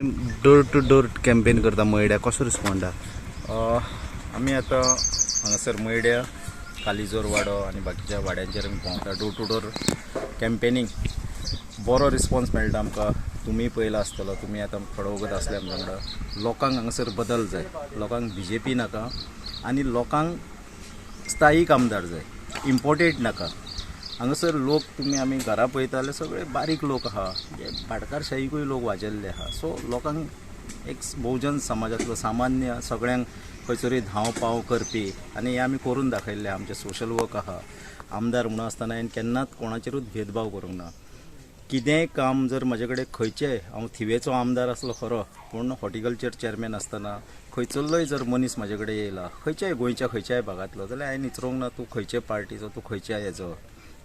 Door to door campaign करता मयड्या कसो respond हा? आम्ही आता हांगासर मयड्या कालिजोर वाडो आणि बाकीच्या वाड्यांचेर आमी भोंवता डोर टू डोर कॅम्पेनींग बरो रिस्पॉन्स मेळटा आमकां. तुमी पळयला आसतलो, तुमी आतां थोडो वगत आसले आमच्या वांगडा. लोकांक हांगासर बदल जाय, लोकांक BJP नाका आनी लोकांक स्थायीक आमदार जाय, इम्पोर्टेड नाका. हांगासर लोक तुमी आमी घरा पळयता जाल्यार सगळे बारीक लोक आहा, जे भाटकारशाहीकूय लोक वाजेल्ले आहा. सो लोकांक एक बहुजन समाजातलो सामान्य सगळ्यांक खंयसरी धांव पाव करपी आनी हे आमी करून दाखयल्ले. आमचे सोशल वर्क आहा. आमदार म्हणून आसतना हांवें केन्नाच कोणाचेरूच भेदभाव करूंक ना. कितेंय काम जर म्हाजे कडेन खंयचेय, हांव थिवेचो आमदार आसलो खरो, पूण हॉर्टिकल्चर चेअरमॅन आसतना खंयचोय जर मनीस म्हाजे कडेन येयला, खंयच्याय गोंयच्या खंयच्याय भागांतलो, जाल्यार हांवें विचारूंक ना तूं खंयचे पार्टीचो, तूं खंयच्या हेचो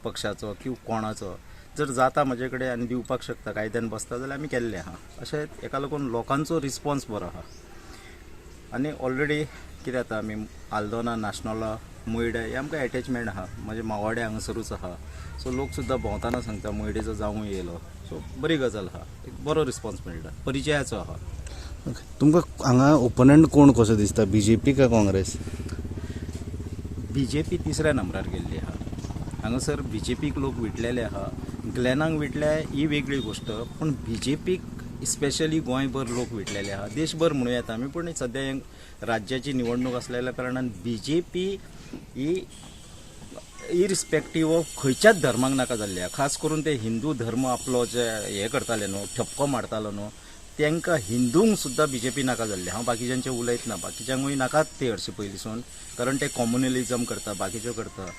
पक्षाचो किंवा कोणाचो. जर जाता म्हाजे कडेन आनी दिवपाक शकता, कायद्यान बसता जाल्यार आमी केल्लें आहा. अशें हेका लागून लोकांचो रिस्पॉन्स बरो आहा. आनी ऑलरेडी कितें जाता, आमी आल्दोना, नाशनोला, मयड्या हे आमकां एटॅचमेंट आहा. म्हाजे मावाडे हांगासरूच आहा. सो लोक सुद्दां भोंवताना सांगता मयडेचो जावूं येयलो. सो बरी गजाल आहा, एक बरो रिस्पॉन्स मेळटा, परिचयाचो आहा. तुमकां हांगा ओपोनंट कोण कसो दिसता, BJP काय काँग्रेस? BJP तिसऱ्या नंबरार गेल्ली आहा. हांगासर BJPक लोक विटलेले आहा. ग्लॅनाक विटल्या ही वेगळी गोश्ट, पूण BJPक स्पेशली गोंयभर लोक विटलेले आहा. देशभर म्हणूं येता आमी, पूण सद्या राज्याची निवडणूक आसलेल्या कारणान BJP ही इरिस्पेक्टीव ऑफ खंयच्याच धर्माक नाका जाल्ली आहा. खास करून ते हिंदू धर्म आपलो जे हे करताले न्हू, ठपको मारतालो न्हू, तांकां हिंदूंक सुद्दां BJP नाका जाल्ले. हांव बाकीच्यांचे उलयत ना, बाकीच्यांकूय नाकात ते हरशी पयलींसून, कारण ते कम्युनलिजम करता, बाकीच्यो करता.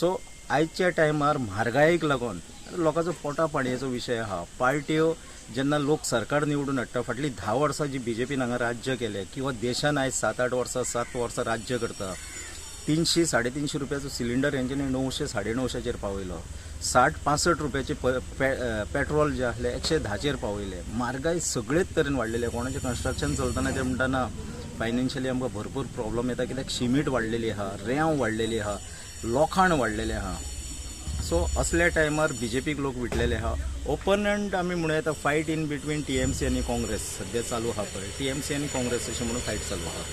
सो आयच्या टायमार म्हारगायेक लागून लोकांचो पोटा पाणयेचो विशय आहा. पार्ट्यो जेन्ना लोक सरकार निवडून हाडटा, फाटली 10 वर्सां जी BJPन हांगा राज्य केलें, किंवा देशान आयज 7 वर्सां राज्य करता. 300-350 रुपयाचो सिलिंडर हेंच्यांनी 900-950चेर पावयलो. 60-65 रुपयाचे पेट्रोल जे आहले 110चेर पावयले. म्हारगाय सगळेच तरेन वाडलेले. कोणाचें कन्स्ट्रक्शन चलतना ते म्हणटाना फायनान्शियली आमकां भरपूर प्रॉब्लम येता, कित्याक शिमीट वाडलेली आहा, रेंव वाडलेली आहा, लोखंड वाडलेलें आहा. सो असल्या टायमार BJPक लोक विटलेले आहा. ओपोनंट आमी म्हणूं येता फायट इन बिटवीन TMC आनी काँग्रेस सद्या चालू आहा पळय. TMC आनी काँग्रेस अशें म्हणून फायट चालू आहा.